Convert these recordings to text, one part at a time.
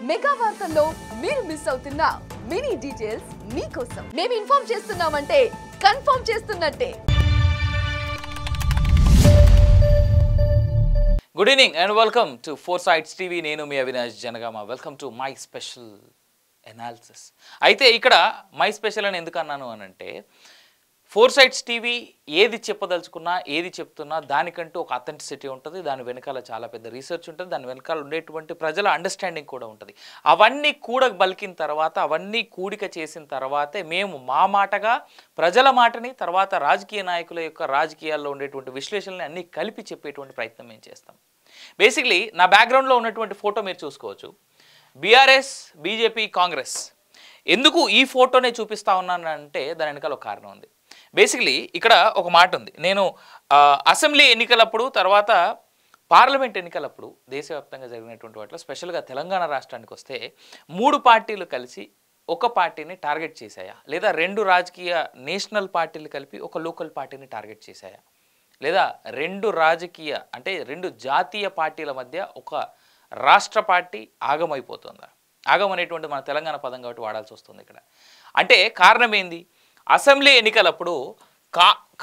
Mega వార్తల్లో మీరు miss అవుతున్న మినీ డీటెయిల్స్ మీకోసం మేము ఇన్ఫార్మ్ చేస్తున్నామంటే కన్ఫర్మ్ చేస్తున్నట్టే. Good evening and welcome to foresights TV. నేను మీ Avinash Janagama. Welcome to my special analysis. అయితే ఇక్కడ మై స్పెషల్ అని ఎందుకు అన్నాను అనంటే, ఫోర్సైట్స్ టీవీ ఏది చెప్పదలుచుకున్నా, ఏది చెప్తున్నా దానికంటూ ఒక అథెంటిసిటీ ఉంటుంది. దాని వెనకాల చాలా పెద్ద రీసెర్చ్ ఉంటుంది. దాని వెనకాల ఉండేటువంటి ప్రజల అండర్స్టాండింగ్ కూడా ఉంటుంది. అవన్నీ బలికిన తర్వాత, అవన్నీ కూడిక చేసిన తర్వాతే మేము మా మాటగా ప్రజల మాటని, తర్వాత రాజకీయ నాయకుల యొక్క రాజకీయాల్లో ఉండేటువంటి విశ్లేషణని అన్నీ కలిపి చెప్పేటువంటి ప్రయత్నం మేము చేస్తాం. బేసిక్లీ నా బ్యాక్గ్రౌండ్లో ఉన్నటువంటి ఫోటో మీరు చూసుకోవచ్చు. BRS, BJP, Congress. ఎందుకు ఈ ఫోటోనే చూపిస్తా ఉన్నాను అంటే దాని వెనకాల ఒక కారణం ఉంది. బేసిక్లీ ఇక్కడ ఒక మాట ఉంది. నేను అసెంబ్లీ ఎన్నికలప్పుడు, తర్వాత పార్లమెంట్ ఎన్నికలప్పుడు దేశవ్యాప్తంగా జరిగినటువంటి వాటిలో స్పెషల్గా తెలంగాణ రాష్ట్రానికి వస్తే 3 పార్టీలు కలిసి ఒక పార్టీని టార్గెట్ చేశాయా, లేదా 2 రాజకీయ నేషనల్ పార్టీలు కలిపి ఒక లోకల్ పార్టీని టార్గెట్ చేశాయా, లేదా 2 రాజకీయ అంటే 2 జాతీయ పార్టీల మధ్య ఒక రాష్ట్ర పార్టీ ఆగమైపోతుందా? ఆగం అనేటువంటి మన తెలంగాణ పదం కాబట్టి వాడాల్సి వస్తుంది ఇక్కడ. అంటే కారణం ఏంది? అసెంబ్లీ ఎన్నికలప్పుడు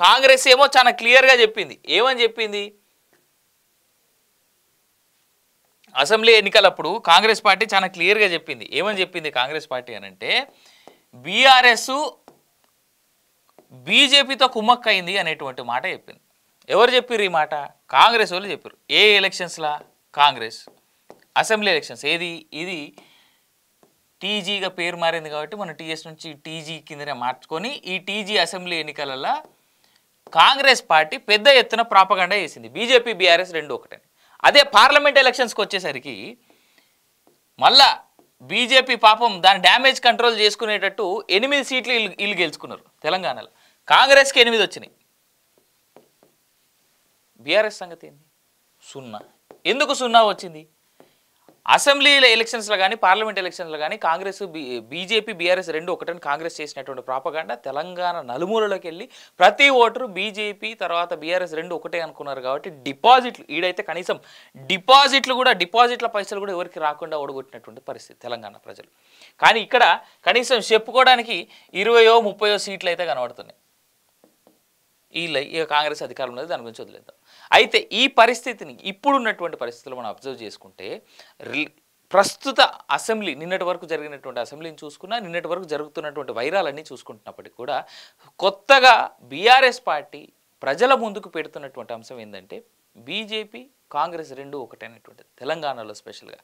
కాంగ్రెస్ ఏమో చాలా క్లియర్గా చెప్పింది. ఏమని చెప్పింది? అసెంబ్లీ ఎన్నికలప్పుడు కాంగ్రెస్ పార్టీ చాలా క్లియర్గా చెప్పింది. ఏమని చెప్పింది కాంగ్రెస్ పార్టీ అనంటే, బీఆర్ఎస్ బీజేపీతో కుమ్మక్కయింది అనేటువంటి మాట చెప్పింది. ఎవరు చెప్పారు ఈ మాట? కాంగ్రెస్ వాళ్ళు చెప్పారు. ఏ ఎలక్షన్స్లా? Congress assembly elections. ఇది టీజీగా పేరు మారింది కాబట్టి మన టీఎస్ నుంచి టీజీ కిందనే మార్చుకొని ఈ టీజీ అసెంబ్లీ ఎన్నికలలో కాంగ్రెస్ పార్టీ పెద్ద ఎత్తున ప్రాపగండా చేసింది. బీజేపీ, బీఆర్ఎస్ 2 ఒకటని. అదే పార్లమెంట్ ఎలక్షన్స్కి వచ్చేసరికి మళ్ళా బీజేపీ పాపం దాని డ్యామేజ్ కంట్రోల్ చేసుకునేటట్టు 8 సీట్లు వీళ్ళు గెలుచుకున్నారు తెలంగాణలో. కాంగ్రెస్కి 8 వచ్చినాయి. బీఆర్ఎస్ సంగతి ఏంది? 0. ఎందుకు 0 వచ్చింది? అసెంబ్లీ ఎలక్షన్స్లో కానీ పార్లమెంట్ ఎలక్షన్స్లో కానీ కాంగ్రెస్, బీజేపీ, బీఆర్ఎస్ 2 ఒకటని కాంగ్రెస్ చేసినటువంటి ప్రాపగాండా తెలంగాణ నలుమూలలోకి వెళ్ళి ప్రతి ఓటరు బీజేపీ తర్వాత బీఆర్ఎస్ 2 ఒకటే అనుకున్నారు. కాబట్టి డిపాజిట్లు ఈడైతే కనీసం డిపాజిట్ల పైసలు కూడా ఎవరికి రాకుండా ఓడగొట్టినటువంటి పరిస్థితి తెలంగాణ ప్రజలు. కానీ ఇక్కడ కనీసం చెప్పుకోవడానికి 20-30 సీట్లు అయితే కనబడుతున్నాయి. ఇక కాంగ్రెస్ అధికారం ఉన్నది, దాని గురించి వదిలేద్దాం. అయితే ఈ పరిస్థితిని ఇప్పుడున్నటువంటి పరిస్థితులు మనం అబ్జర్వ్ చేసుకుంటే, ప్రస్తుత అసెంబ్లీ నిన్నటి వరకు జరిగినటువంటి అసెంబ్లీని చూసుకున్నా, నిన్నటి వరకు జరుగుతున్నటువంటి వైరాలన్నీ చూసుకుంటున్నప్పటికీ కూడా కొత్తగా బీఆర్ఎస్ పార్టీ ప్రజల ముందుకు పెడుతున్నటువంటి అంశం ఏంటంటే, బీజేపీ, కాంగ్రెస్ 2 ఒకటే అనేటువంటిది. తెలంగాణలో స్పెషల్గా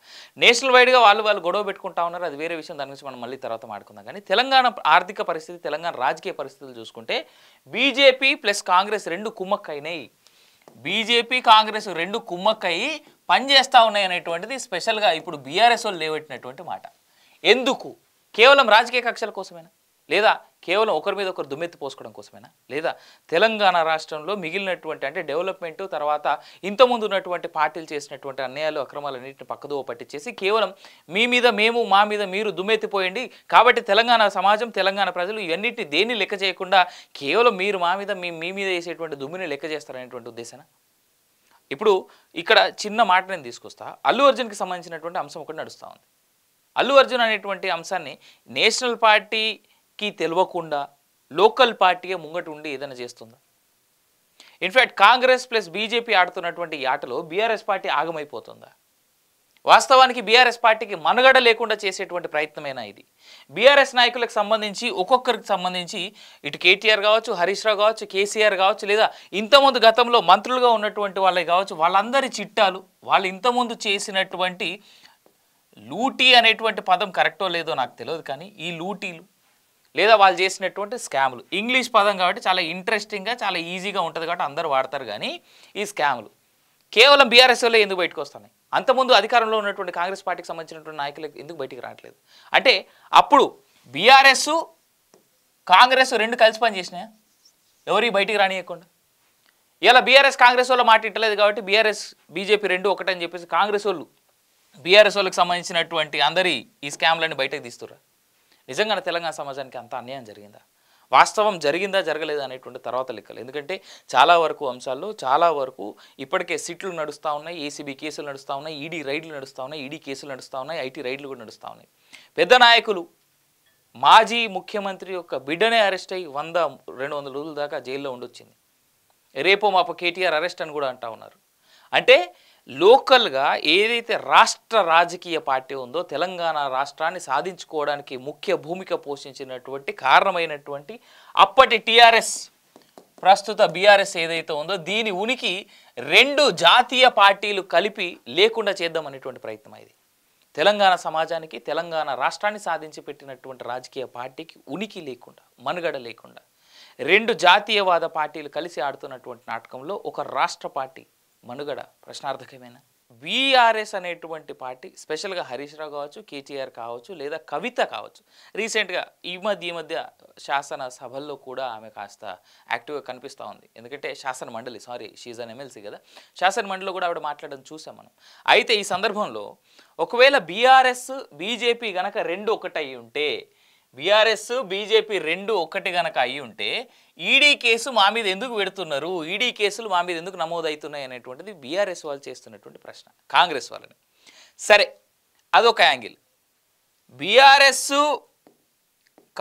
నేషనల్ వైడ్గా వాళ్ళు గొడవ పెట్టుకుంటా ఉన్నారు, అది వేరే విషయం. దాని గురించి మనం మళ్ళీ తర్వాత మాట్లాడుకుందాం. కానీ తెలంగాణ ఆర్థిక పరిస్థితి, తెలంగాణ రాజకీయ పరిస్థితులు చూసుకుంటే బీజేపీ ప్లస్ కాంగ్రెస్ 2 కుమ్మక్కైనాయి. బీజేపీ, కాంగ్రెస్ 2 కుమ్మక్కయి పనిచేస్తూ ఉన్నాయి అనేటువంటిది స్పెషల్గా ఇప్పుడు బీఆర్ఎస్ వాళ్ళు లేవట్టినటువంటి మాట. ఎందుకు? కేవలం రాజకీయ కక్షల కోసమేనా, లేదా కేవలం ఒకరి మీద ఒకరు దుమ్మెత్తి పోసుకోవడం కోసమేనా, లేదా తెలంగాణ రాష్ట్రంలో మిగిలినటువంటి అంటే డెవలప్మెంట్ తర్వాత ఇంతకుముందు ఉన్నటువంటి పార్టీలు చేసినటువంటి అన్యాయాలు, అక్రమాలన్నింటిని పక్కదోవ పట్టించేసి కేవలం మీ మీద మేము, మా మీద మీరు దుమ్మెత్తిపోయండి కాబట్టి తెలంగాణ సమాజం, తెలంగాణ ప్రజలు ఇవన్నిటిని దేన్ని లెక్క చేయకుండా కేవలం మీరు మా మీద, మీ మీద వేసేటువంటి దుమ్మిని లెక్క చేస్తారనేటువంటి ఉద్దేశం. ఇప్పుడు ఇక్కడ చిన్న మాట నేను తీసుకొస్తా. అల్లు అర్జున్కి సంబంధించినటువంటి అంశం ఒకటి నడుస్తూ ఉంది. అల్లు అర్జున్ అనేటువంటి అంశాన్ని నేషనల్ పార్టీకి తెలియకుండా లోకల్ పార్టీగా ముంగట ఉండి ఏదైనా చేస్తుందా? ఇన్ఫ్యాక్ట్ కాంగ్రెస్ ప్లస్ బీజేపీ ఆడుతున్నటువంటి ఈ ఆటలో బీఆర్ఎస్ పార్టీ ఆగమైపోతుందా? వాస్తవానికి బీఆర్ఎస్ పార్టీకి మనుగడ లేకుండా చేసేటువంటి ప్రయత్నమేనా ఇది? బీఆర్ఎస్ నాయకులకు సంబంధించి ఒక్కొక్కరికి సంబంధించి ఇటు కేటీఆర్ కావచ్చు, హరీష్ రావు కావచ్చు, కేసీఆర్ కావచ్చు, లేదా ఇంతకుముందు గతంలో మంత్రులుగా ఉన్నటువంటి వాళ్ళే కావచ్చు, వాళ్ళందరి చిట్టాలు, వాళ్ళు ఇంతకుముందు చేసినటువంటి లూటీ అనేటువంటి పదం కరెక్టో లేదో నాకు తెలియదు, కానీ ఈ లూటీలు లేదా వాళ్ళు చేసినటువంటి స్కాములు, ఇంగ్లీష్ పదం కాబట్టి చాలా ఇంట్రెస్టింగ్గా, చాలా ఈజీగా ఉంటుంది కాబట్టి అందరూ వాడతారు. కానీ ఈ స్కాములు కేవలం బీఆర్ఎస్ వల్లే ఎందుకు బయటకు వస్తున్నాయి? అంతకుముందు అధికారంలో ఉన్నటువంటి కాంగ్రెస్ పార్టీకి సంబంధించినటువంటి నాయకులకు ఎందుకు బయటికి రావట్లేదు? అంటే అప్పుడు బీఆర్ఎస్, కాంగ్రెస్ 2 కలిసి పనిచేసినాయా ఎవరికి బయటికి రానియకుండా? ఇలా బీఆర్ఎస్ కాంగ్రెస్ వాళ్ళు మాట ఇట్టలేదు కాబట్టి బీఆర్ఎస్, బీజేపీ 2 ఒకటని చెప్పేసి కాంగ్రెస్ వాళ్ళు బీఆర్ఎస్ వాళ్ళకి సంబంధించినటువంటి అందరి ఈ స్కామ్లన్నీ బయటకు తీస్తుర్రా? నిజంగా తెలంగాణ సమాజానికి అంత అన్యాయం జరిగిందా? వాస్తవం జరిగిందా జరగలేదా అనేటువంటి తర్వాత లెక్కలు. ఎందుకంటే చాలా వరకు అంశాల్లో చాలా వరకు ఇప్పటికే సిట్లు నడుస్తూ ఉన్నాయి, ఏసీబీ కేసులు నడుస్తూ ఉన్నాయి, ఈడీ రైడ్లు నడుస్తూ ఉన్నాయి, ఈడీ కేసులు నడుస్తూ ఉన్నాయి, ఐటీ రైడ్లు కూడా నడుస్తూ ఉన్నాయి. పెద్ద నాయకులు మాజీ ముఖ్యమంత్రి యొక్క బిడ్డనే అరెస్ట్ అయ్యి 100-200 రోజుల దాకా జైల్లో ఉండొచ్చింది. రేపో మాపో కేటీఆర్ అరెస్ట్ అని కూడా అంటూ ఉన్నారు. అంటే లోకల్గా ఏదైతే రాష్ట్ర రాజకీయ పార్టీ ఉందో తెలంగాణ రాష్ట్రాన్ని సాధించుకోవడానికి ముఖ్య భూమిక పోషించినటువంటి కారణమైనటువంటి అప్పటి టీఆర్ఎస్ ప్రస్తుత బీఆర్ఎస్ ఏదైతే ఉందో దీని ఉనికి 2 జాతీయ పార్టీలు కలిపి లేకుండా చేద్దామనేటువంటి ప్రయత్నం ఇది. తెలంగాణ సమాజానికి తెలంగాణ రాష్ట్రాన్ని సాధించి పెట్టినటువంటి రాజకీయ పార్టీకి ఉనికి లేకుండా, మనుగడ లేకుండా 2 జాతీయవాద పార్టీలు కలిసి ఆడుతున్నటువంటి నాటకంలో ఒక రాష్ట్ర పార్టీ మనుగడ ప్రశ్నార్థకమైన. బీఆర్ఎస్ అనేటువంటి పార్టీ స్పెషల్గా హరీష్ రావు కావచ్చు, కేటీఆర్ కావచ్చు, లేదా కవిత కావచ్చు, రీసెంట్గా ఈ మధ్య శాసన సభల్లో కూడా ఆమె కాస్త యాక్టివ్గా కనిపిస్తూ ఉంది. ఎందుకంటే శాసన మండలి షీజ్ అన్ ఎమ్మెల్సీ కదా, శాసన మండలిలో కూడా ఆవిడ మాట్లాడడం చూసాం మనం. అయితే ఈ సందర్భంలో ఒకవేళ బీఆర్ఎస్ బీజేపీ గనక 2 ఒకటి అయి ఉంటే, బీఆర్ఎస్ బీజేపీ 2 ఒకటి గనక అయి ఉంటే ఈడీ కేసు మా మీద ఎందుకు పెడుతున్నారు, ఈడీ కేసులు మా మీద ఎందుకు నమోదవుతున్నాయి అనేటువంటిది బీఆర్ఎస్ వాళ్ళు చేస్తున్నటువంటి ప్రశ్న కాంగ్రెస్ వాళ్ళని. సరే, అదొక యాంగిల్. బీఆర్ఎస్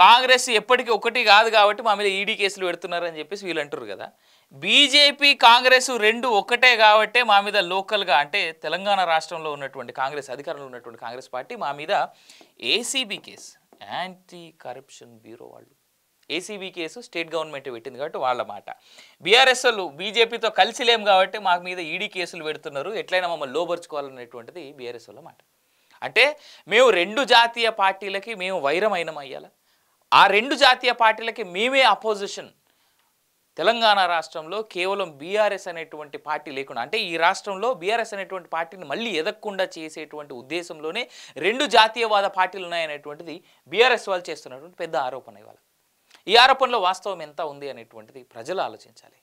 కాంగ్రెస్ ఎప్పటికీ ఒకటి కాదు కాబట్టి మా మీద ఈడీ కేసులు పెడుతున్నారు అని చెప్పేసి వీళ్ళు అంటారు కదా. బీజేపీ కాంగ్రెస్ 2 ఒకటే కాబట్టే మా మీద లోకల్గా, అంటే తెలంగాణ రాష్ట్రంలో ఉన్నటువంటి కాంగ్రెస్, అధికారంలో ఉన్నటువంటి కాంగ్రెస్ పార్టీ మా మీద ACB case, anti corruption bureau వాళ్ళు ఏసీబీ కేసు స్టేట్ గవర్నమెంట్ పెట్టింది కాబట్టి వాళ్ళ మాట. బీఆర్ఎస్ వాళ్ళు బీజేపీతో కలిసి లేం కాబట్టి మాకు మీద ఈడీ కేసులు పెడుతున్నారు, ఎట్లయినా మమ్మల్ని లోబర్చుకోవాలనేటువంటిది బీఆర్ఎస్ వాళ్ళ మాట. అంటే మేము 2 జాతీయ పార్టీలకి మేము వైరమైనం అయ్యాల, ఆ 2 జాతీయ పార్టీలకి మేమే అపోజిషన్. తెలంగాణ రాష్ట్రంలో కేవలం బీఆర్ఎస్ అనేటువంటి పార్టీ లేకుండా, అంటే ఈ రాష్ట్రంలో బీఆర్ఎస్ అనేటువంటి పార్టీని మళ్ళీ ఎదగకుండా చేసేటువంటి ఉద్దేశంలోనే 2 జాతీయవాద పార్టీలు ఉన్నాయనేటువంటిది బీఆర్ఎస్ వాళ్ళు చేస్తున్నటువంటి పెద్ద ఆరోపణ. ఇవాళ ఈ ఆరోపణలో వాస్తవం ఎంత ఉంది అనేటువంటిది ప్రజలు ఆలోచించాలి.